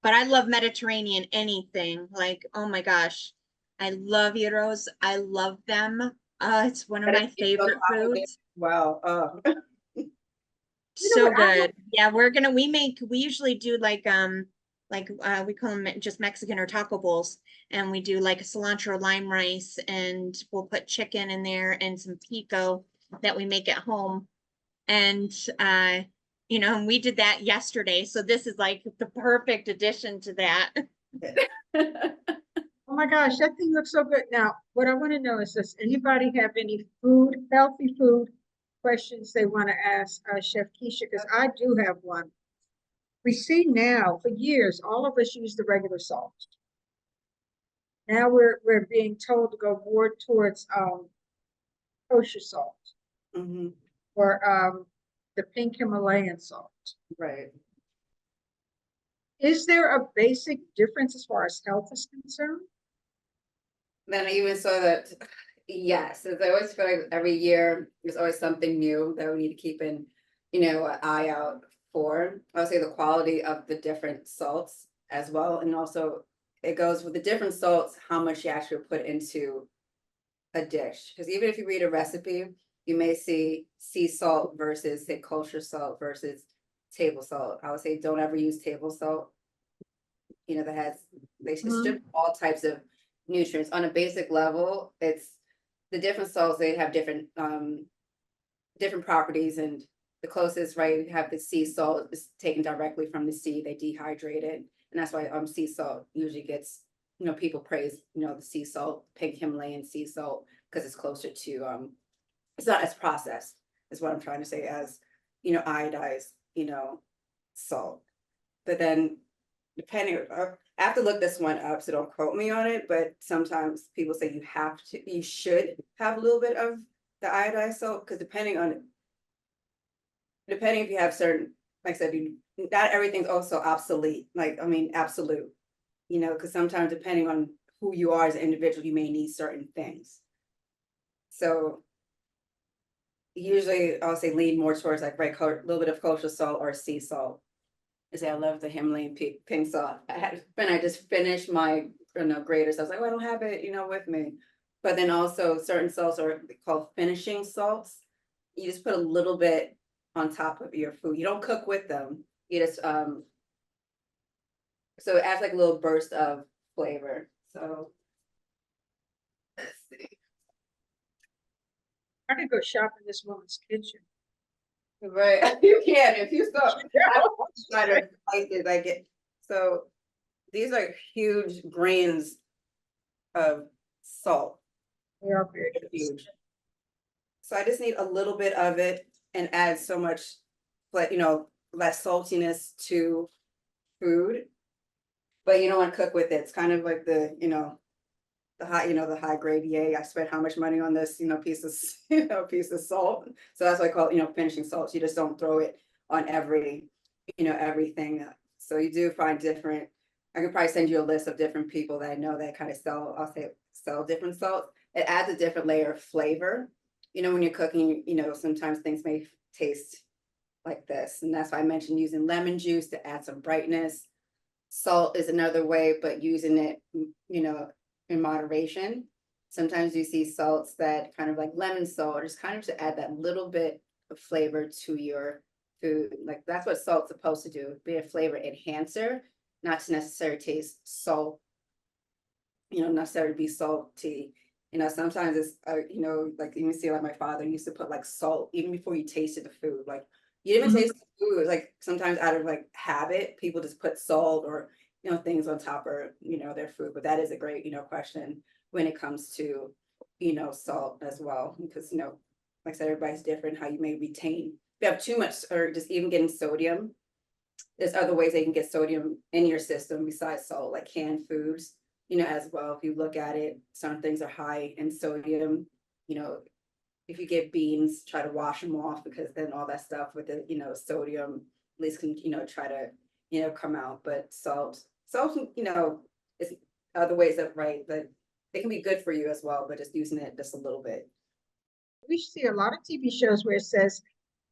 I love Mediterranean anything. Like, oh my gosh. I love gyros. I love them. It's one of my favorite foods. Wow. So good. Yeah, we usually do like we call them just Mexican or taco bowls, and we do like a cilantro lime rice, and we'll put chicken in there and some pico that we make at home. And and we did that yesterday, so this is like the perfect addition to that. Oh my gosh, that thing looks so good. Now, what I want to know is, does anybody have any healthy food questions they want to ask Chef Keesha? Because I do have one. We see now, for years, all of us use the regular salt. Now we're being told to go more towards kosher salt Mm-hmm. or the pink Himalayan salt. Right. Is there a basic difference as far as health is concerned? Then I even saw that, yes, I always feel like every year there's always something new that we need to keep an eye out for. I would say the quality of the different salts as well. And also it goes with the different salts, how much you actually put into a dish. Because even if you read a recipe, you may see sea salt versus say kosher salt versus table salt. I would say don't ever use table salt. you know, that has, they Mhm. strip all types of nutrients. On a basic level, it's the different salts, they have different properties, and the closest, right, you have the sea salt is taken directly from the sea, they dehydrate it. And that's why sea salt usually gets, you know, people praise, you know, the sea salt, pink Himalayan sea salt, because it's closer to it's not as processed, is what I'm trying to say, as, you know, iodized, you know, salt. But then depending, I have to look this one up, so don't quote me on it, but sometimes people say you should have a little bit of the iodized salt, because depending if you have certain, like I said, not everything's also obsolete, like, I mean, absolute, you know, because sometimes depending on who you are as an individual, you may need certain things. So usually I'll say lean more towards like, right, a little bit of kosher salt or sea salt. I say I love the Himalayan pink salt. When I just finished my, you know, graders, I was like, well, I don't have it, you know, with me. But then also certain salts are called finishing salts. You just put a little bit on top of your food. You don't cook with them. You just so it adds like a little burst of flavor. So let's see. I could go shop in this woman's kitchen. Right, you can if you start. Yeah. Try to places I get. So these are huge grains of salt. They are very They're good. huge. So I just need a little bit of it and add so much, like, you know, less saltiness to food. But you don't want to cook with it. It's kind of like the, you know, the high grade, yay, I spent how much money on this, you know, piece of, you know, piece of salt. So that's why I call it, you know, finishing salts. You just don't throw it on every, you know, everything. So you do find different, I could probably send you a list of different people that I know that kind of sell different salts. It adds a different layer of flavor. You know, when you're cooking, you know, sometimes things may taste like this. And that's why I mentioned using lemon juice to add some brightness. Salt is another way, but using it, you know, in moderation. Sometimes you see salts that kind of like lemon salt, or just kind of to add that little bit of flavor to your food. Like that's what salt's supposed to do, be a flavor enhancer, not to necessarily taste salt, you know, necessarily be salty. You know, sometimes it's, you know, like you see, like my father used to put like salt even before you tasted the food. Like you didn't even Mhm. taste the food. Like sometimes out of like habit, people just put salt or, you know, things on top of, you know, their food. But that is a great, you know, question when it comes to, you know, salt as well. Because, you know, like I said, everybody's different how you may retain. If you have too much, or just even getting sodium, there's other ways they can get sodium in your system besides salt, like canned foods, you know, as well. If you look at it, some things are high in sodium, you know, if you get beans, try to wash them off, because then all that stuff with the, you know, sodium at least can, you know, try to, you know, come out. But salt, you know, is other ways that, right, that it can be good for you as well, but just using it just a little bit. We see a lot of TV shows where it says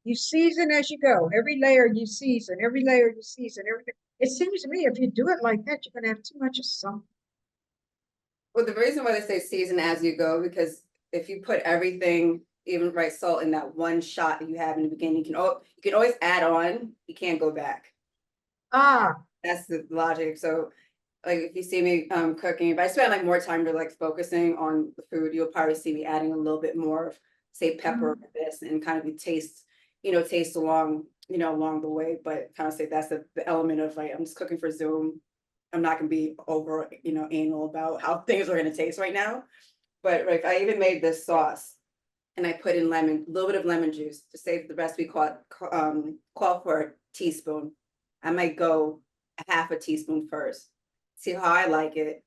you season as you go. Every layer you season, every layer you season, everything. It seems to me if you do it like that, you're gonna have too much of something. Well, the reason why they say season as you go, because if you put everything, even right salt in that one shot that you have in the beginning, you can always add on. You can't go back. Ah, That's the logic. So, like if you see me cooking, if I spend like more time to like focusing on the food, you'll probably see me adding a little bit more of, say, pepper or this, and kind of be taste, you know, taste along, you know, along the way. But kind of say that's the element of like I'm just cooking for Zoom. I'm not gonna be over, you know, anal about how things are gonna taste right now. But like I even made this sauce and I put in lemon, a little bit of lemon juice to save the recipe call for a teaspoon. I might go a half a teaspoon first, see how I like it,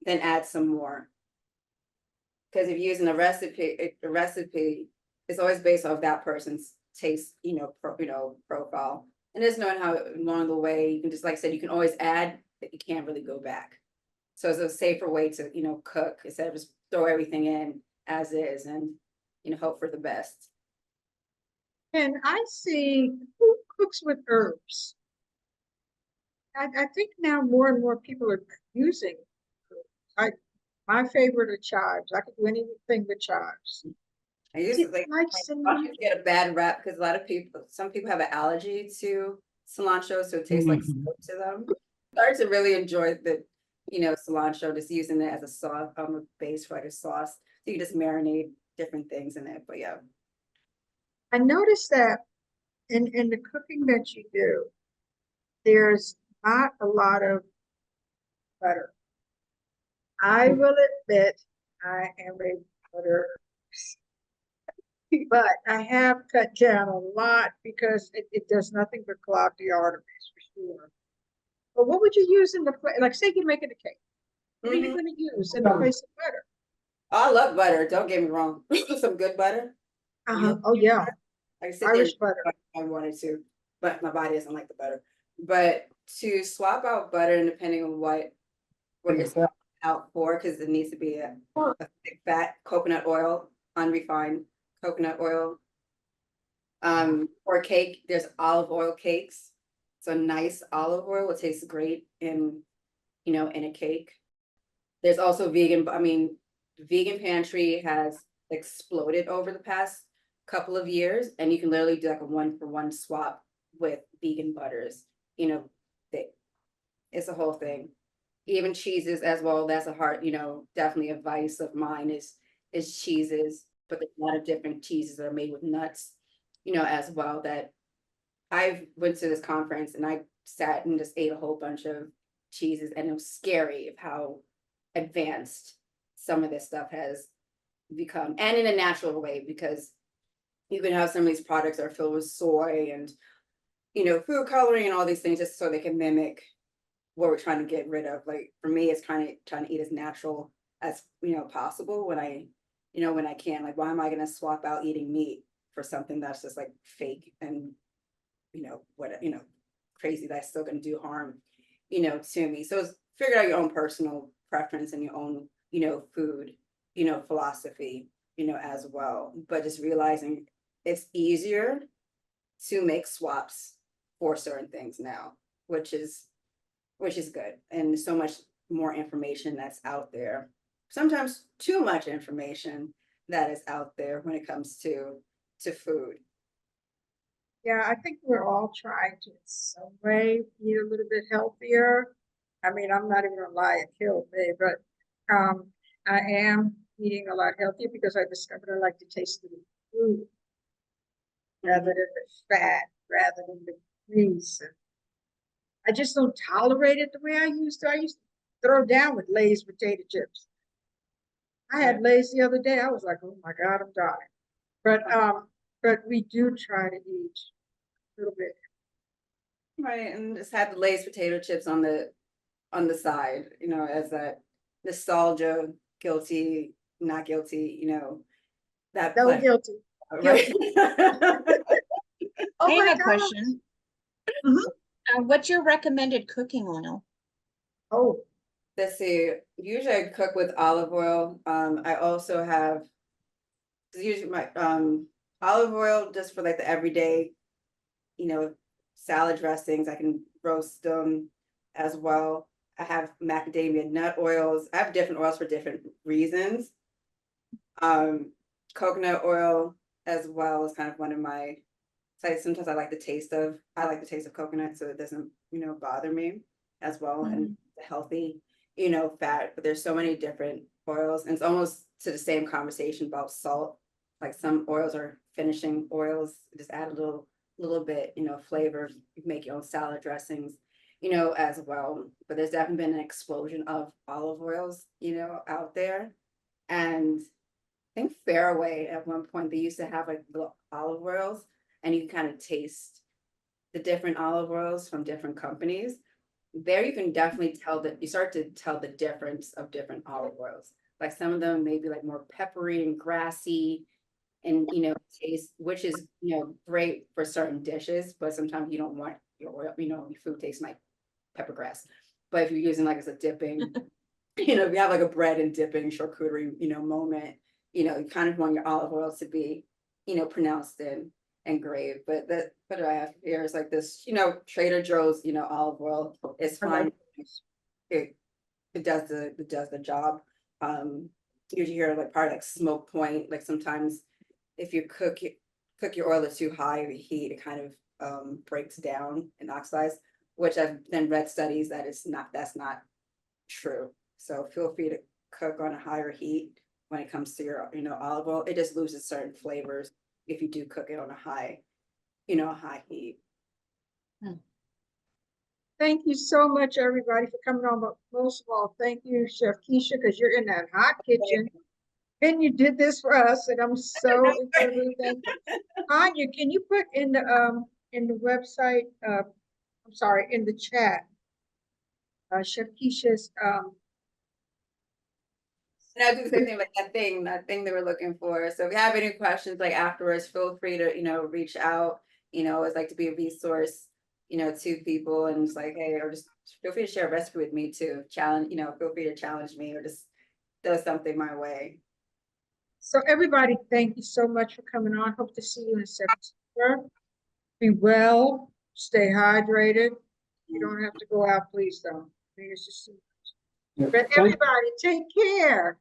then add some more. Because if you're using a recipe is always based off that person's taste, you know, profile. And just knowing how along the way, you can just, like I said, you can always add, but you can't really go back. So it's a safer way to, you know, cook instead of just throw everything in as is and, you know, hope for the best. and I see who cooks with herbs. I think now more and more people are using herbs. My favorite are chives. I could do anything with chives. I Is used to it think like cilantro get a bad rap because a lot of people, some people have an allergy to cilantro, so it tastes like soap to them. started to really enjoy the, cilantro, just using it as a sauce, a base for like a sauce. So you can just marinate different things in it, but yeah. I noticed that in the cooking that you do, there's not a lot of butter. I will admit I am a butter, but I have cut down a lot because it does nothing but clog the arteries for sure. But what would you use in the place? Like, say you're making a cake. What are you Mhm. going to use in the place of butter? I love butter, don't get me wrong. Some good butter. Oh yeah, I sit there Irish butter. if I wanted to, but my body doesn't like the butter. But to swap out butter, and depending on what you're swapping out for, because it needs to be a thick fat coconut oil, unrefined coconut oil. For cake, there's olive oil cakes. So nice olive oil will taste great in a cake. There's also vegan pantry has exploded over the past couple of years, and you can literally do like a 1-for-1 swap with vegan butters. They, it's a whole thing. Even cheeses as well. That's a hard, definitely a vice of mine is cheeses, but there's a lot of different cheeses that are made with nuts, as well. That I went to this conference and I sat and just ate a whole bunch of cheeses, and it was scary of how advanced some of this stuff has become, and in a natural way, because you can have some of these products that are filled with soy and food coloring and all these things just so they can mimic what we're trying to get rid of. Like for me, it's kind of trying to eat as natural as possible when I can. Like, why am I gonna swap out eating meat for something that's just like fake and crazy, that's still gonna do harm to me. So it's figure out your own personal preference and your own food philosophy as well, but just realizing it's easier to make swaps for certain things now, which is good, and so much more information that's out there, sometimes too much information that is out there when it comes to food. Yeah, I think we're all trying to in some way be a little bit healthier. I mean, I'm not even gonna lie, it killed me, but I am eating a lot healthier because I discovered I like to taste the food rather than the fat, rather than the grease. And I just don't tolerate it the way I used to. I used to throw down with Lay's potato chips. I had Lay's the other day. I was like, oh my God, I'm dying. But we do try to eat a little bit. Right, and just have the Lay's potato chips on the side, as that nostalgia, guilty, not guilty, that No pleasure, guilty. right? Oh I my have a God. question. Mhm. What's your recommended cooking oil? Oh, Let's see. Usually I cook with olive oil. I also have usually my olive oil just for like the everyday, you know, salad dressings. I can roast them as well. I have macadamia nut oils. I have different oils for different reasons. Coconut oil as well is kind of one of my. So sometimes I like the taste of coconut, so it doesn't bother me as well, and the healthy fat. But there's so many different oils, and it's almost to the same conversation about salt. Like some oils are finishing oils, just add a little bit flavor. You can make your own salad dressings as well. But there's definitely been an explosion of olive oils out there. And I think Fairway at one point they used to have like the olive oils, and you can kind of taste the different olive oils from different companies. There you can definitely tell that you start to tell the difference of different olive oils. Like some of them may be like more peppery and grassy and taste, which is great for certain dishes, but sometimes you don't want your oil, your food tastes like pepper grass. But if you're using like as a dipping, if you have like a bread and dipping charcuterie, moment, you kind of want your olive oils to be, pronounced and engraved. But what do I have here is like this, Trader Joe's, olive oil is I fine. like It does the job. Usually hear like part like smoke point, like sometimes if you cook your oil at too high of a heat, it kind of breaks down and oxidizes. which I've then read studies that that's not true. So feel free to cook on a higher heat when it comes to your, olive oil. It just loses certain flavors if you do cook it on a high heat. Thank you so much, everybody, for coming on, but most of all, thank you, Chef Keesha, because you're in that hot kitchen. And you did this for us, and I'm so incredibly thankful. Anya, can you put in the website, I'm sorry, in the chat, Chef Keisha's, And I do the same thing like that thing they were looking for. So if you have any questions like afterwards, feel free to, reach out. It's like to be a resource, to people, and it's like, hey, or just feel free to share a recipe with me too. Challenge, feel free to challenge me or just throw something my way. so everybody, thank you so much for coming on. Hope to see you in September. Be well, stay hydrated. You don't have to go out, please don't. But everybody, take care.